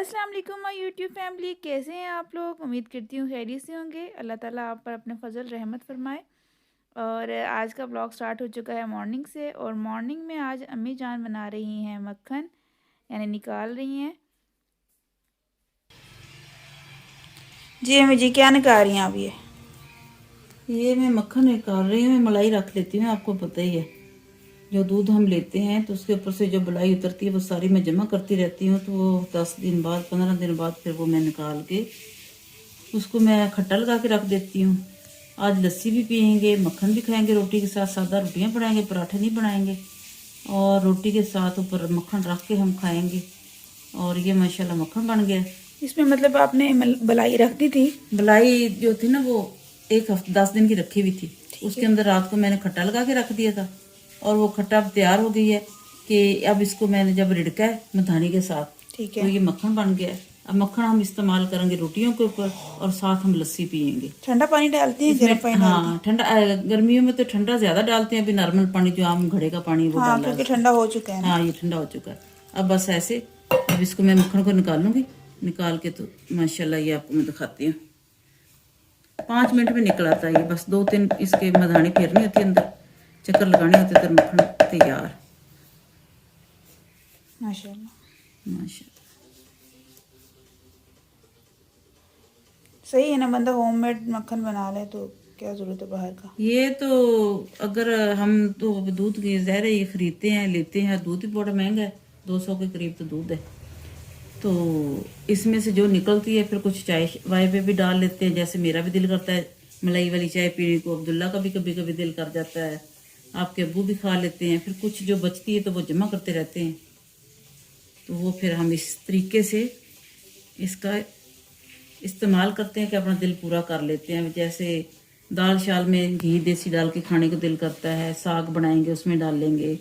अस्सलाम वालेकुम my YouTube family, कैसे हैं आप लोग। उम्मीद करती हूँ खैरियत से होंगे। अल्लाह ताला आप पर अपने फजल रहमत फरमाए। और आज का ब्लॉग स्टार्ट हो चुका है मॉर्निंग से। और मॉर्निंग में आज अम्मी जान बना रही हैं मक्खन, यानी निकाल रही हैं। जी अम्मी जी, क्या निकाल रही हैं आप? ये मैं मक्खन निकाल रही हूँ। मैं मलाई रख लेती हूँ, आपको पता ही है। जो दूध हम लेते हैं तो उसके ऊपर से जो मलाई उतरती है वो सारी मैं जमा करती रहती हूँ। तो वो 10 दिन बाद 15 दिन बाद फिर वो मैं निकाल के उसको मैं खट्टा लगा के रख देती हूँ। आज लस्सी भी पियेंगे, मक्खन भी खाएंगे, रोटी के साथ सादा रोटियाँ बनाएंगे, पराठे नहीं बनाएंगे। और रोटी के साथ ऊपर मक्खन रख के हम खाएंगे। और ये माशाल्लाह मक्खन बन गया। इसमें मतलब आपने मलाई रख दी थी? मलाई जो थी ना वो एक हफ्ते 10 दिन की रखी हुई थी। उसके अंदर रात को मैंने खट्टा लगा के रख दिया था और वो खट्टा अब तैयार हो गई है कि अब इसको मैंने जब रिड़का है मधानी के साथ, ठीक तो है। ये मक्खन बन गया है। अब मक्खन हम इस्तेमाल करेंगे रोटियों के ऊपर और साथ हम लस्सी पियेंगे। ठंडा पानी डालती हैं, गर्म इसमें पानी डालती हैं? हाँ ठंडा, गर्मियों में तो ठंडा ज्यादा डालते हैं। अभी नॉर्मल पानी जो आम घड़े का पानी वो हाँ, डाला है क्योंकि उसमें। ठंडा हो चुका है ना। हाँ ये ठंडा हो चुका है। अब बस ऐसे अब इसको मैं मक्खन को निकालूंगी। निकाल के तो माशाल्लाह ये आपको मैं दिखाती हूँ। 5 मिनट में निकल आता है ये। बस 2-3 इसके मधानी फेरनी होती है, अंदर चक्कर लगाने होते तो मक्खन तैयार। माशाल्लाह। माशाल्लाह। सही है ना, बंदा होममेड मक्खन बना ले तो क्या ज़रूरत है बाहर का। ये तो अगर हम तो दूध की ज़ाहिर है ये खरीदते हैं लेते हैं, दूध भी बड़ा महंगा है, 200 के करीब तो दूध है। तो इसमें से जो निकलती है फिर कुछ चाय वाय पे भी डाल लेते हैं। जैसे मेरा भी दिल करता है मलाई वाली चाय पीने को, अब्दुल्ला का भी कभी कभी दिल कर जाता है, आपके अब्बू भी खा लेते हैं। फिर कुछ जो बचती है तो वो जमा करते रहते हैं। तो वो फिर हम इस तरीके से इसका इस्तेमाल करते हैं कि अपना दिल पूरा कर लेते हैं। जैसे दाल शाल में घी देसी डाल के खाने को दिल करता है, साग बनाएंगे उसमें डाल लेंगे,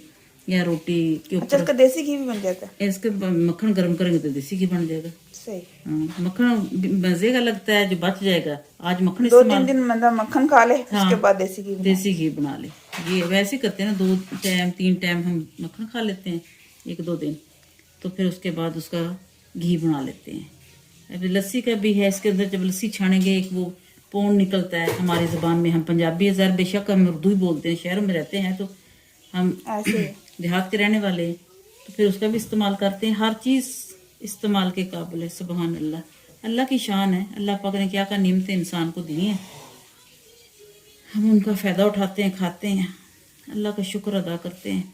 या रोटी के अच्छा, ऊपर इसका देसी घी भी बन जाता है? इसके मक्खन गर्म करेंगे तो देसी घी बन जाएगा। सही। हाँ, मक्खन मजे का लगता है जो बच जाएगा। आज मक्खन 2-3 इस्तेमाल, दिन मतलब मक्खन खा ले, उसके हाँ बाद देसी घी बना। देसी घी बना ले। ये वैसे करते हैं ना, 2 टाइम 3 टाइम हम मक्खन खा लेते हैं 1-2 दिन, तो फिर उसके बाद उसका घी बना लेते हैं। अभी लस्सी का भी है, इसके अंदर जब लस्सी छानेंगे एक वो पोन निकलता है। हमारी ज़बान में हम पंजाबी है, बेशक हम उर्दू ही बोलते हैं, शहरों में रहते हैं तो हम ऐसे ही। देहात के रहने वाले हैं, तो फिर उसका भी इस्तेमाल करते हैं। हर चीज़ इस्तेमाल के काबिल है। सुबहान अल्लाह, अल्लाह की शान है। अल्लाह पाक ने क्या क्या नेमतें इंसान को दी हैं, हम उनका फ़ायदा उठाते हैं, खाते हैं, अल्लाह का शुक्र अदा करते हैं।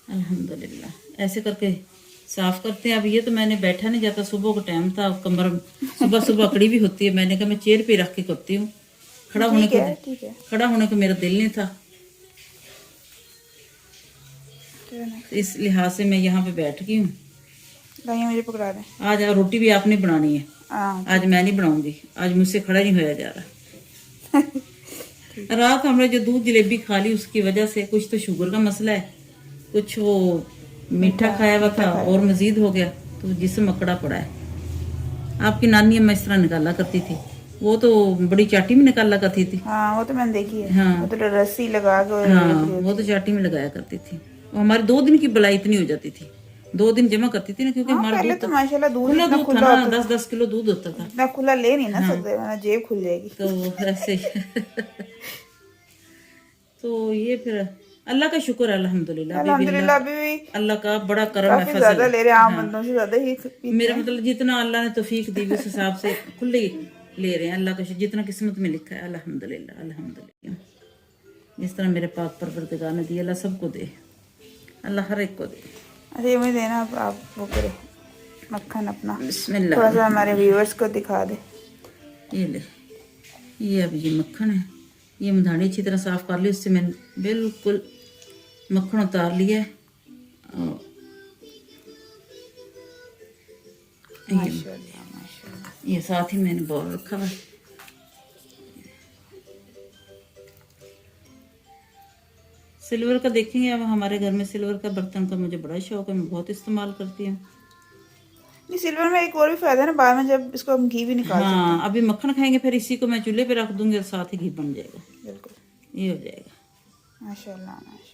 अल्हम्दुलिल्लाह। ऐसे करके साफ़ करते हैं। अब ये तो मैंने बैठा नहीं जाता, सुबह का टाइम था, कमर सुबह सुबह अकड़ी भी होती है। मैंने कहा मैं चेयर पे रख के करती हूँ, ठीक है, ठीक है। खड़ा होने को मेरा दिल नहीं था। तो इस लिहाज से मैं यहाँ पे बैठ गई हूँ। लाइए मुझे पकड़ा दें। आज रोटी भी आपने बनानी है, हाँ। आज मैं नहीं बनाऊंगी। आज मुझसे खड़ा नहीं होया जा रहा। रात हमने जो दूध जलेबी खा ली उसकी वजह से कुछ तो शुगर का मसला है, कुछ वो मीठा खाया हुआ था और मजीद हो गया, तो जिसम अकड़ा पड़ा है। आपकी नानी अम्मा इस तरह निकाला करती थी, वो तो बड़ी चाटी में निकाला करती थी। हाँ, वो तो मैंने देखी है। हाँ वो तो रस्सी लगा के हाँ, वो तो चाटी में लगाया करती थी। वो हमारी 2 दिन की बलाई इतनी हो जाती थी, 2 दिन जमा करती थी ना, क्योंकि हाँ, हमारा पहले दूध तो माशाल्लाह दूध खुला इतना दूध था खुला ना, होता था। 10-10 किलो दूध होता था। इतना खुला ले नहीं ना सकते, वरना जेब खुल जाएगी। तो ऐसे तो ये फिर अल्लाह का शुक्र है, अल्हम्दुलिल्लाह। अभी भी अल्हम्दुलिल्लाह अभी भी अल्लाह का बड़ा करम है, काफी फजल ज्यादा है। ले रहे हैं, आम हाँ, बंदों से ज्यादा ही पीते मेरा हैं। मतलब जितना अल्लाह ने तौफीक दी उस हिसाब से खुले ही ले रहे हैं। अल्लाह का जितना किस्मत में लिखा है, अल्हम्दुलिल्लाह अल्हम्दुलिल्लाह। जिस तरह मेरे पाक परवरदिगार ने दिया, अल्लाह सबको दे, अल्लाह हर एक को दे। अच्छा, ये मुझे देना, आप वो करें मक्खन अपना, बिस्मिल्लाह। थोड़ा सा हमारे व्यूअर्स को दिखा दे। ये ले, ये अब ये मक्खन है। ये मधानी अच्छी तरह साफ कर ली, उससे मैंने बिल्कुल मक्खन उतार लिया है। और माशाल्लाह माशाल्लाह। ये साथ ही मैंने बाउल रखा हुआ है। सिल्वर का देखेंगे, अब हमारे घर में सिल्वर का बर्तन का मुझे बड़ा शौक है, मैं बहुत इस्तेमाल करती हूँ। नहीं, सिल्वर में एक और भी फायदा है ना, बाद में जब इसको हम घी भी निकाल सकते हाँ, हैं। अभी मक्खन खाएंगे फिर इसी को मैं चूल्हे पे रख दूंगी और साथ ही घी बन जाएगा। बिल्कुल। ये हो जाएगा। माशाल्लाह माशाल्लाह।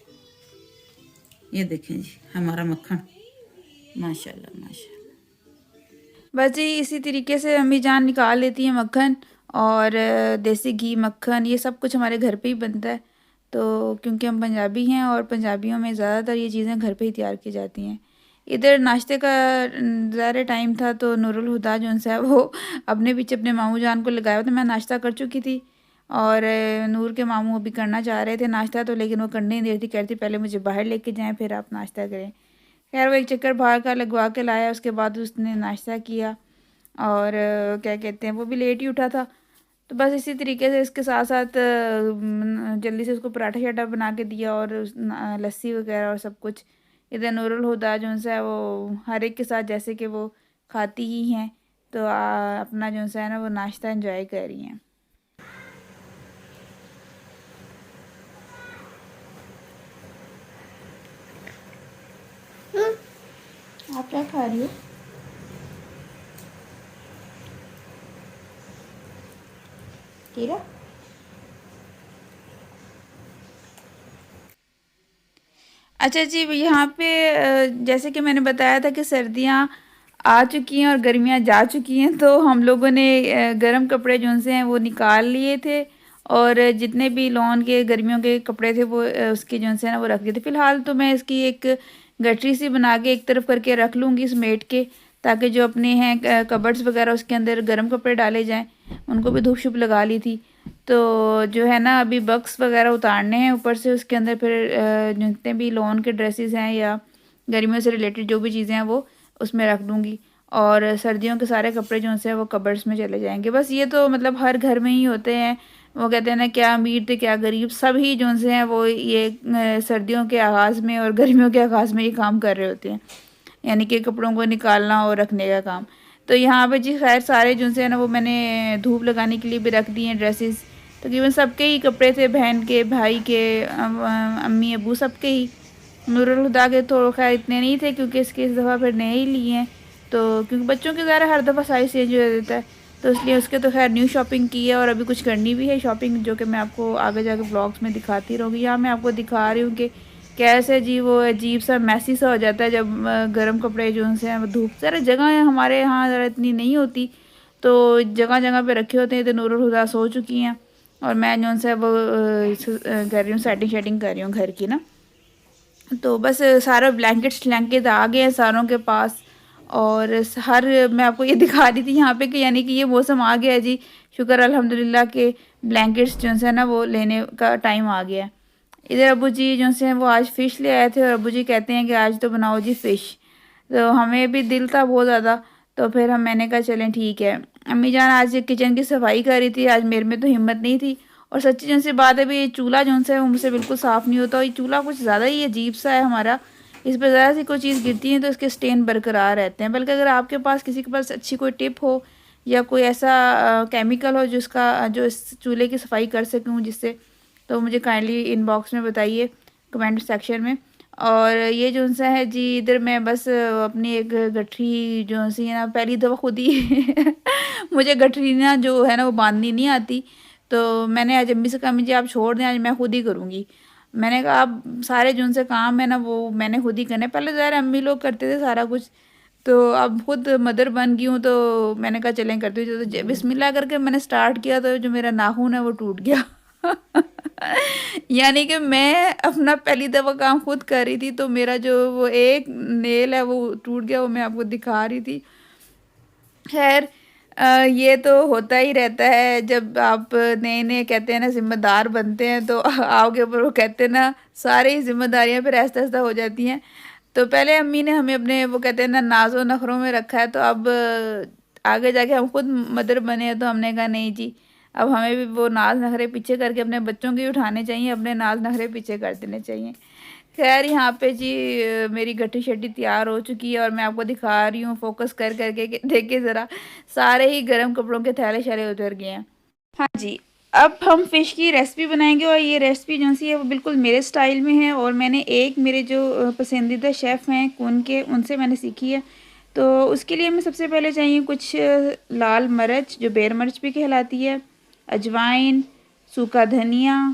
ये देखें जी हमारा मक्खन, माशाल्लाह माशाल्लाह। बस जी इसी तरीके से अम्मी जान निकाल लेती हैं मक्खन, और देसी घी, मक्खन, ये सब कुछ हमारे घर पे ही बनता है। तो क्योंकि हम पंजाबी हैं और पंजाबियों में ज़्यादातर ये चीज़ें घर पे ही तैयार की जाती हैं। इधर नाश्ते का ज़्यादा टाइम था, तो नूरुल हुदा जो है वो अपने पीछे अपने मामू जान को लगाया था। मैं नाश्ता कर चुकी थी और नूर के मामू अभी करना चाह रहे थे नाश्ता, तो लेकिन वो करने नहीं दे रही थी, कहती पहले मुझे बाहर लेके जाएं फिर आप नाश्ता करें। खैर वो एक चक्कर बाहर का लगवा के लाया, उसके बाद उसने नाश्ता किया और क्या कहते हैं वो भी लेट ही उठा था। तो बस इसी तरीके से इसके साथ साथ जल्दी से उसको पराठा शराठा बना के दिया और लस्सी वगैरह और सब कुछ। इधर नूरुल हुदा जो है वो हर एक के साथ जैसे कि वो खाती ही हैं, तो अपना जो है ना वो नाश्ता एंजॉय कर रही हैं। आप क्या खा रही हो? कीरा। अच्छा जी, यहाँ पे जैसे कि मैंने बताया था कि सर्दियाँ आ चुकी हैं और गर्मियाँ जा चुकी हैं, तो हम लोगों ने गर्म कपड़े जो से हैं वो निकाल लिए थे, और जितने भी लॉन के गर्मियों के कपड़े थे वो उसके जो से ना वो रख दिए थे। फ़िलहाल तो मैं इसकी एक गठरी सी बना के एक तरफ करके रख लूँगी समेट के, ताकि जो अपने हैं कबर्ड्स वगैरह उसके अंदर गर्म कपड़े डाले जाएँ। उनको भी धूप शुप लगा ली थी, तो जो है ना अभी बक्स वगैरह उतारने हैं ऊपर से, उसके अंदर फिर जितने भी लॉन के ड्रेसेस हैं या गर्मियों से रिलेटेड जो भी चीज़ें हैं वो उसमें रख दूँगी, और सर्दियों के सारे कपड़े जो हैं वो कबर्ड्स में चले जाएंगे। बस ये तो मतलब हर घर में ही होते हैं। वो कहते हैं ना, क्या अमीर थे क्या गरीब, सभी जो से हैं वो ये सर्दियों के आगाज़ में और गर्मियों के आगाज़ में ये काम कर रहे होते हैं, यानी कि कपड़ों को निकालना और रखने का काम। तो यहाँ पे जी खैर सारे जो से ना वो मैंने धूप लगाने के लिए भी रख दिए हैं ड्रेसेस। तकरीबन सबके ही कपड़े थे, बहन के, भाई के, अम्मी अबू सबके ही। नूरुल हुदा के तो खैर इतने नहीं थे क्योंकि इसके इस दफ़ा फिर नए ही लिए हैं, तो क्योंकि बच्चों के ज़रा हर दफ़ा साइज़ चेंज हो जाता है, तो इसलिए उसके तो खैर न्यू शॉपिंग की है और अभी कुछ करनी भी है शॉपिंग, जो कि मैं आपको आगे जाके ब्लॉग्स में दिखाती रहूँगी। यहाँ मैं आपको दिखा रही हूँ कि कैसे जी वो अजीब सा मैसी सा हो जाता है जब गर्म कपड़े जो हैं वो धूप, ज़रा जगह हमारे यहाँ ज़रा इतनी नहीं होती, तो जगह जगह पे रखे होते हैं। तो नूरुल हुदा सो चुकी हैं और मैं जो है वो कर रही हूँ, सेटिंग शेटिंग कर रही हूँ घर की ना। तो बस सारा ब्लैंकेट आ गए हैं सारों के पास, और हर मैं आपको ये दिखा रही थी यहाँ पे कि यानी कि ये मौसम आ गया है जी, शुक्र अल्हम्दुलिल्लाह के ब्लैंकेट्स जो है ना वो लेने का टाइम आ गया है। इधर अबू जी जो हैं वो आज फ़िश ले आए थे, और अबू जी कहते हैं कि आज तो बनाओ जी फ़िश। तो हमें भी दिल था बहुत ज़्यादा, तो फिर मैंने कहा चलें ठीक है। अम्मी जान आज किचन की सफाई कर रही थी, आज मेरे में तो हिम्मत नहीं थी। और सच्ची जन सी बात है भी, ये चूल्हा जो है वो मुझसे बिल्कुल साफ़ नहीं होता, और ये चूल्हा कुछ ज़्यादा ही अजीब सा है हमारा। इस पर ज़रा सी कोई चीज़ गिरती है तो इसके स्टेन बरकरार रहते हैं। बल्कि अगर आपके पास किसी के पास अच्छी कोई टिप हो या कोई ऐसा केमिकल हो जो इस चूल्हे की सफाई कर सकूँ जिससे, तो मुझे काइंडली इनबॉक्स में बताइए, कमेंट सेक्शन में। और ये जो सा है जी, इधर मैं बस अपनी एक गठरी जो सी है ना, पहली दफ़ा खुद ही मुझे गठरी ना जो है ना वो बांधनी नहीं आती, तो मैंने आज अम्मी से कहा मुझे आप छोड़ दें, आज मैं खुद ही करूँगी। मैंने कहा आप सारे जो उनसे काम है ना वो मैंने खुद ही करने, पहले ज़ाहिर अम्मी लोग करते थे सारा कुछ, तो अब खुद मदर बन गई हूँ, तो मैंने कहा चलें करती हूँ। तो बिस्मिल्लाह करके मैंने स्टार्ट किया, तो जो मेरा नाखून है वो टूट गया। यानी कि मैं अपना पहली दफ़ा काम खुद कर रही थी, तो मेरा जो वो एक नेल है वो टूट गया, वो मैं आपको दिखा रही थी। खैर ये तो होता ही रहता है जब आप नए नए कहते हैं ना ज़िम्मेदार बनते हैं, तो आपके ऊपर वो कहते हैं ना सारी ही ज़िम्मेदारियाँ फिर ऐसा ऐसा हो जाती हैं। तो पहले अम्मी ने हमें अपने वो कहते हैं ना नाज़ो नखरों में रखा है, तो अब आगे जाके हम खुद मदर बने हैं, तो हमने कहा नहीं जी, अब हमें भी वो नाज नखरे पीछे करके अपने बच्चों के उठाने चाहिए, अपने नाज नखरे पीछे कर देने चाहिए। खैर यहाँ पे जी मेरी गट्ठी शट्टी तैयार हो चुकी है और मैं आपको दिखा रही हूँ फोकस कर करके कि देखिए ज़रा सारे ही गर्म कपड़ों के थैले शैले उतर गए हैं। हाँ जी, अब हम फ़िश की रेसिपी बनाएंगे, और ये रेसिपी जो सी है वो बिल्कुल मेरे स्टाइल में है, और मैंने एक मेरे जो पसंदीदा शेफ़ हैं कौन के, उनसे मैंने सीखी है। तो उसके लिए हमें सबसे पहले चाहिए कुछ लाल मिर्च जो बेर मिर्च भी कहलाती है, अजवाइन, सूखा धनिया,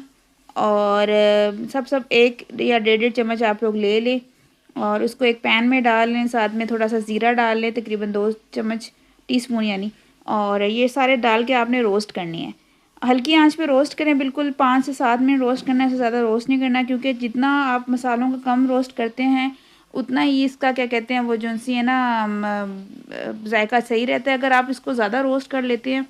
और सब एक या 1.5 चम्मच आप लोग ले लें, और उसको एक पैन में डाल लें, साथ में थोड़ा सा ज़ीरा डाल लें, तकरीबन 2 चम्मच टीस्पून यानी। और ये सारे डाल के आपने रोस्ट करनी है। हल्की आंच पे रोस्ट करें, बिल्कुल 5 से 7 मिनट रोस्ट करना है, इससे ज़्यादा रोस्ट नहीं करना, क्योंकि जितना आप मसालों को कम रोस्ट करते हैं उतना ही इसका क्या कहते हैं वो जो सी है ना जायका सही रहता है। अगर आप इसको ज़्यादा रोस्ट कर लेते हैं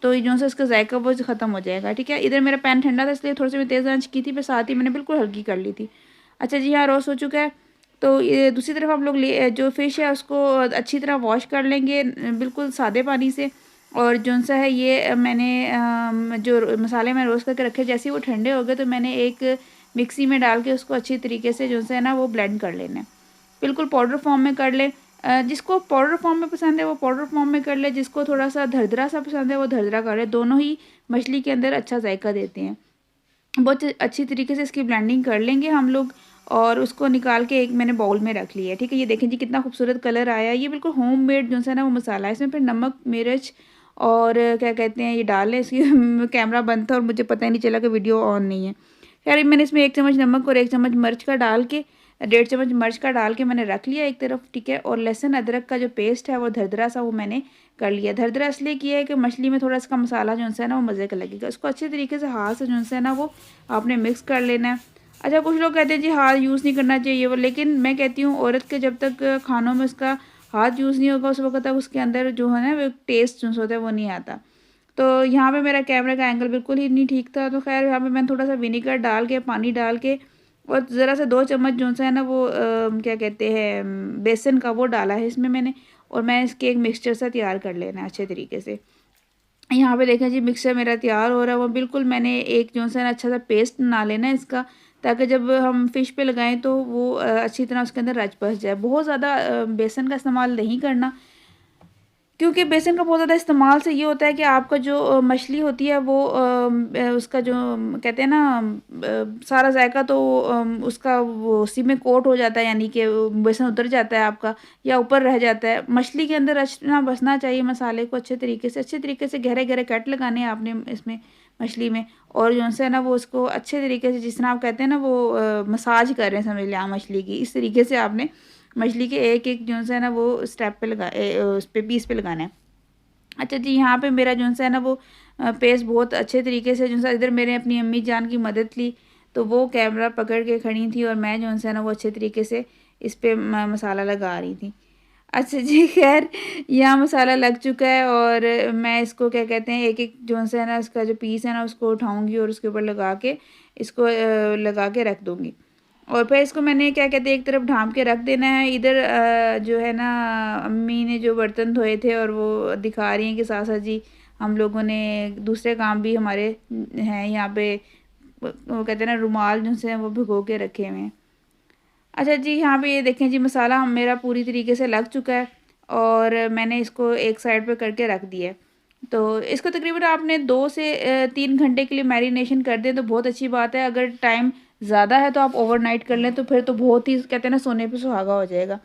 तो ये जो सा इसका जायका वो ख़त्म हो जाएगा। ठीक है, इधर मेरा पैन ठंडा था इसलिए थोड़ी सी मैं तेज़ आंच की थी, फिर साथ ही मैंने बिल्कुल हल्की कर ली थी। अच्छा जी, हाँ रोस्ट हो चुका है। तो ये दूसरी तरफ हम लोग ले जो फ़िश है उसको अच्छी तरह वॉश कर लेंगे बिल्कुल सादे पानी से। और जो सा है ये मैंने जो मसाले मैं रोस्ट करके रखे, जैसे ही वो ठंडे हो गए तो मैंने एक मिक्सी में डाल के उसको अच्छी तरीके से जो सा है ना वो ब्लेंड कर लेना है, बिल्कुल पाउडर फॉर्म में कर ले। जिसको पाउडर फॉर्म में पसंद है वो पाउडर फॉर्म में कर ले, जिसको थोड़ा सा धरदरा सा पसंद है वो धरदरा कर ले। दोनों ही मछली के अंदर अच्छा जायका देते हैं। बहुत अच्छी तरीके से इसकी ब्लेंडिंग कर लेंगे हम लोग और उसको निकाल के एक मैंने बाउल में रख लिया है। ठीक है, ये देखें जी कितना खूबसूरत कलर आया है। ये बिल्कुल होम मेड जो है ना वो मसाला है। इसमें फिर नमक, मिर्च और क्या कहते हैं ये डाल लें। इसकी कैमरा बंद था और मुझे पता ही नहीं चला कि वीडियो ऑन नहीं है। खैर मैंने इसमें 1 चम्मच नमक और 1 चम्मच मिर्च का डाल के 1.5 चम्मच मिर्च का डाल के मैंने रख लिया एक तरफ। ठीक है, और लहसुन अदरक का जो पेस्ट है वो धरदरा सा वो मैंने कर लिया। धरदरा इसलिए किया है कि मछली में थोड़ा इसका मसाला जो है ना वो मज़े का लगेगा। उसको अच्छे तरीके से हाथ से जो है ना वो आपने मिक्स कर लेना है। अच्छा, कुछ लोग कहते हैं जी हाथ यूज़ नहीं करना चाहिए वो, लेकिन मैं कहती हूँ औरत के जब तक खानों में उसका हाथ यूज़ नहीं होगा उस वक्त तक उसके अंदर जो है ना वो टेस्ट जो होता है वो नहीं आता। तो यहाँ पे मेरा कैमरे का एंगल बिल्कुल ही नहीं ठीक था, तो खैर यहाँ पे मैंने थोड़ा सा विनीगर डाल के पानी डाल के और ज़रा सा 2 चम्मच जो सा है ना वो क्या कहते हैं बेसन का वो डाला है इसमें मैंने। और मैं इसके एक मिक्सचर सा तैयार कर लेना है अच्छे तरीके से। यहाँ पे देखें जी मिक्सचर मेरा तैयार हो रहा है। वो बिल्कुल मैंने एक जो सा ना अच्छा सा पेस्ट बना लेना है इसका, ताकि जब हम फ़िश पे लगाएं तो वो अच्छी तरह उसके अंदर रच बस जाए। बहुत ज़्यादा बेसन का इस्तेमाल नहीं करना, क्योंकि बेसन का बहुत ज़्यादा इस्तेमाल से ये होता है कि आपका जो मछली होती है वो उसका जो कहते हैं ना सारा जायका तो उसका वो उसी में कोट हो जाता है, यानी कि बेसन उतर जाता है आपका या ऊपर रह जाता है। मछली के अंदर रचना बसना चाहिए मसाले को अच्छे तरीके से गहरे गहरे कट लगाने हैं आपने इसमें मछली में। और जो है ना वो उसको अच्छे तरीके से, जिस तरह आप कहते हैं ना वो मसाज कर रहे हैं समझ लिया मछली की, इस तरीके से आपने मछली के एक एक जो है ना वो स्टेप पे उस पे पीस पे लगाना है। अच्छा जी, यहाँ पे मेरा जो है ना वो पेस्ट बहुत अच्छे तरीके से जो है, इधर मेरे अपनी अम्मी जान की मदद ली तो वो कैमरा पकड़ के खड़ी थी और मैं जो है ना वो अच्छे तरीके से इस पे मसाला लगा रही थी। अच्छा जी, खैर यहाँ मसाला लग चुका है और मैं इसको क्या कहते हैं एक एक जो है ना इसका जो पीस है ना उसको उठाऊँगी और उसके ऊपर लगा के इसको लगा के रख दूँगी। और फिर इसको मैंने क्या कहते हैं एक तरफ ढाँप के रख देना है। इधर जो है ना अम्मी ने जो बर्तन धोए थे और वो दिखा रही हैं कि सासा जी हम लोगों ने दूसरे काम भी हमारे हैं यहाँ पे, वो कहते हैं ना रुमाल जो से वो भिगो के रखे हुए हैं। अच्छा जी, यहाँ पे ये देखें जी मसाला मेरा पूरी तरीके से लग चुका है और मैंने इसको एक साइड पे करके रख दिया है। तो इसको तकरीबन आपने 2 से 3 घंटे के लिए मैरिनेशन कर दें तो बहुत अच्छी बात है। अगर टाइम ज़्यादा है तो आप ओवरनाइट कर लें तो फिर तो बहुत ही कहते हैं ना सोने पे सुहागा हो जाएगा।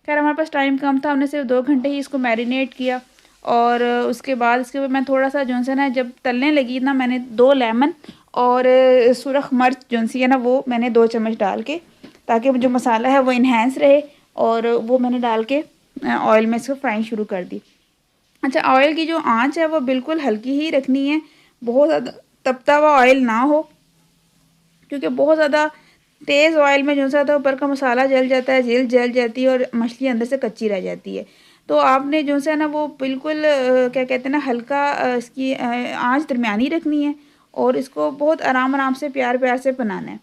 खैर हमारे पास टाइम कम था, हमने सिर्फ 2 घंटे ही इसको मैरिनेट किया। और उसके बाद इसके ऊपर मैं थोड़ा सा जो है ना जब तलने लगी ना मैंने 2 लेमन और सुरख मिर्च जो सी है ना वो मैंने 2 चम्मच डाल के, ताकि जो मसाला है वो इन्हेंस रहे, और वो मैंने डाल के ऑयल में इसको फ्राइंग शुरू कर दी। अच्छा, ऑयल की जो आंच है वो बिल्कुल हल्की ही रखनी है, बहुत ज़्यादा तपता हुआ ऑयल ना हो, क्योंकि बहुत ज़्यादा तेज़ ऑयल में जो सा था ऊपर का मसाला जल जाता है, जेल जल जाती है और मछली अंदर से कच्ची रह जाती है। तो आपने जो सा ना वो बिल्कुल क्या कहते हैं ना हल्का इसकी आंच दरमियानी रखनी है और इसको बहुत आराम आराम से प्यार प्यार से बनाना है।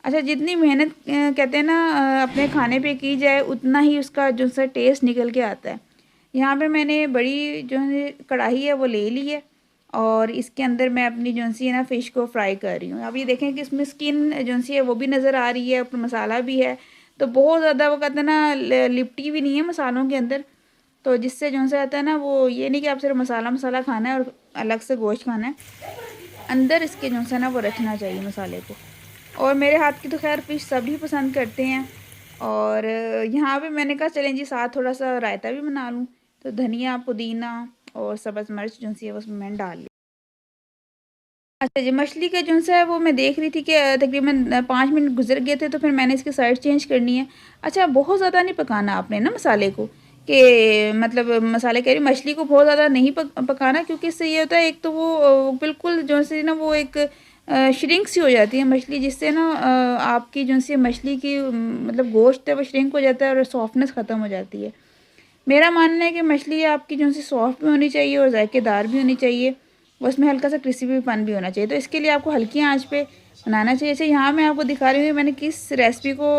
अच्छा, जितनी मेहनत कहते हैं ना अपने खाने पे की जाए उतना ही उसका जो सा टेस्ट निकल के आता है। यहाँ पे मैंने बड़ी जो है कढ़ाई है वो ले ली है और इसके अंदर मैं अपनी जो सी है ना फ़िश को फ्राई कर रही हूँ। अब ये देखें कि इसमें स्किन जो सी है वो भी नज़र आ रही है, ऊपर मसाला भी है, तो बहुत ज़्यादा वो कहते हैं ना लिपटी भी नहीं है मसालों के अंदर। तो जिससे जो सा आता है ना वो ये नहीं कि आप सिर्फ मसाला मसाला खाना है और अलग से गोश्त खाना है, अंदर इसके जो है ना वो रखना चाहिए मसाले को। और मेरे हाथ की तो खैर फ़िश सभी पसंद करते हैं। और यहाँ पे मैंने कहा चलें जी साथ थोड़ा सा रायता भी बना लूँ, तो धनिया, पुदीना और सब्ज़ मिर्च जो सी है उसमें मैंने डाल ली। अच्छा जी, मछली का जो सा है वो मैं देख रही थी कि तकरीबन 5 मिनट गुजर गए थे, तो फिर मैंने इसकी साइड चेंज करनी है। अच्छा, बहुत ज़्यादा नहीं पकाना आपने ना मसाले को, कि मतलब मसाले कह रही हूँ, मछली को बहुत ज़्यादा नहीं पकाना, क्योंकि इससे ये होता है, एक तो वो बिल्कुल जो सी ना वो एक श्रिंक सी हो जाती है मछली, जिससे ना आपकी जो सी मछली की मतलब गोश्त है वो श्रिंक हो जाता है और सॉफ्टनेस ख़त्म हो जाती है। मेरा मानना है कि मछली आपकी जो सी सॉफ्ट भी होनी चाहिए और जायकेदार भी होनी चाहिए, उसमें हल्का सा क्रिस्पीपन भी होना चाहिए। तो इसके लिए आपको हल्की आंच पे बनाना चाहिए। अच्छा, यहाँ मैं आपको दिखा रही हूँ मैंने किस रेसिपी को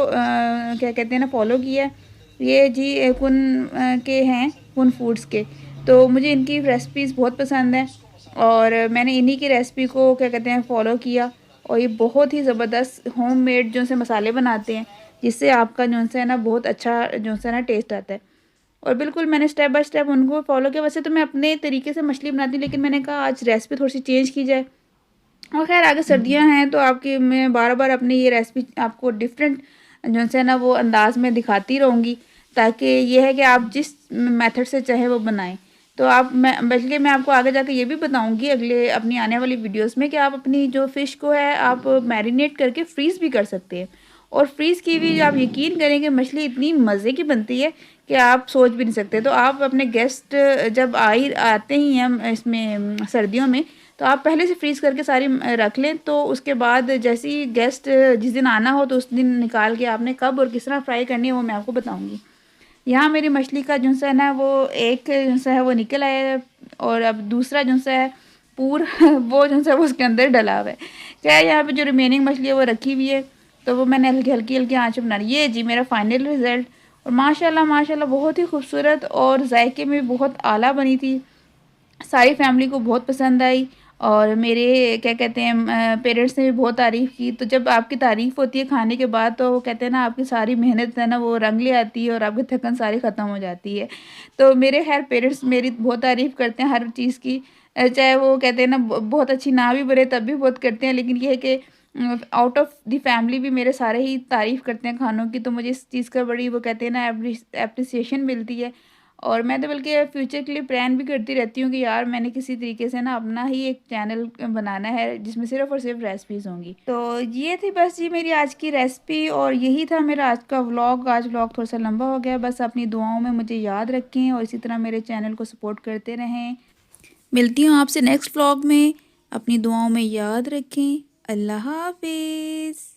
क्या कहते हैं ना फॉलो किया है। ये जी के हैं, कुन फूड्स के। तो मुझे इनकी रेसिपीज़ बहुत पसंद है और मैंने इन्हीं की रेसिपी को क्या कहते हैं फॉलो किया। और ये बहुत ही ज़बरदस्त होममेड जो से मसाले बनाते हैं, जिससे आपका जो है ना बहुत अच्छा जो है ना टेस्ट आता है। और बिल्कुल मैंने स्टेप बाय स्टेप उनको फॉलो किया। वैसे तो मैं अपने तरीके से मछली बनाती हूँ, लेकिन मैंने कहा आज रेसिपी थोड़ी सी चेंज की जाए। और खैर आगे सर्दियाँ हैं तो आपकी मैं बार बार अपनी ये रेसिपी आपको डिफरेंट जो है ना वो अंदाज में दिखाती रहूँगी, ताकि ये है कि आप जिस मेथड से चाहे वो बनाएं। तो आप बल्कि मैं आपको आगे जाके ये भी बताऊंगी अगले अपनी आने वाली वीडियोस में कि आप अपनी जो फ़िश को है आप मैरिनेट करके फ्रीज़ भी कर सकते हैं। और फ्रीज़ की भी आप यकीन करेंगे मछली इतनी मज़े की बनती है कि आप सोच भी नहीं सकते। तो आप अपने गेस्ट जब आते ही हैं इसमें सर्दियों में, तो आप पहले से फ्रीज़ करके सारी रख लें। तो उसके बाद जैसे ही गेस्ट जिस दिन आना हो तो उस दिन निकाल के आपने कब और किस तरह फ्राई करनी है वो मैं आपको बताऊंगी। यहाँ मेरी मछली का जो है ना वो एक जो है वो निकल आया है और अब दूसरा जो है पूरा वो जो है वो उसके अंदर डला हुआ है। क्या यहाँ पे जो रिमेनिंग मछली है वो रखी हुई है, तो वो मैंने हल्की हल्की हल्की आँच में बना रही। ये जी मेरा फाइनल रिज़ल्ट। और माशाल्लाह माशाल्लाह बहुत ही खूबसूरत और जायके में बहुत आला बनी थी। सारी फैमिली को बहुत पसंद आई और मेरे क्या कहते हैं पेरेंट्स ने भी बहुत तारीफ़ की। तो जब आपकी तारीफ़ होती है खाने के बाद, तो वो कहते हैं ना आपकी सारी मेहनत है ना वो रंग ले आती है और आपकी थकन सारी ख़त्म हो जाती है। तो मेरे खैर पेरेंट्स मेरी बहुत तारीफ़ करते हैं हर चीज़ की। चाहे वो कहते हैं ना बहुत अच्छी ना भी बने तब भी बहुत करते हैं, लेकिन ये है कि आउट ऑफ द फैमिली भी मेरे सारे ही तारीफ़ करते हैं खानों की। तो मुझे इस चीज़ का बड़ी वो कहते हैं ना एप्रिसिएशन मिलती है। और मैं तो बल्कि फ्यूचर के लिए प्लान भी करती रहती हूँ कि यार मैंने किसी तरीके से ना अपना ही एक चैनल बनाना है जिसमें सिर्फ़ और सिर्फ रेसिपीज़ होंगी। तो ये थी बस जी मेरी आज की रेसिपी और यही था मेरा आज का व्लॉग। आज व्लॉग थोड़ा सा लंबा हो गया। बस अपनी दुआओं में मुझे याद रखें और इसी तरह मेरे चैनल को सपोर्ट करते रहें। मिलती हूँ आपसे नेक्स्ट व्लॉग में। अपनी दुआओं में याद रखें। अल्लाह हाफिज़।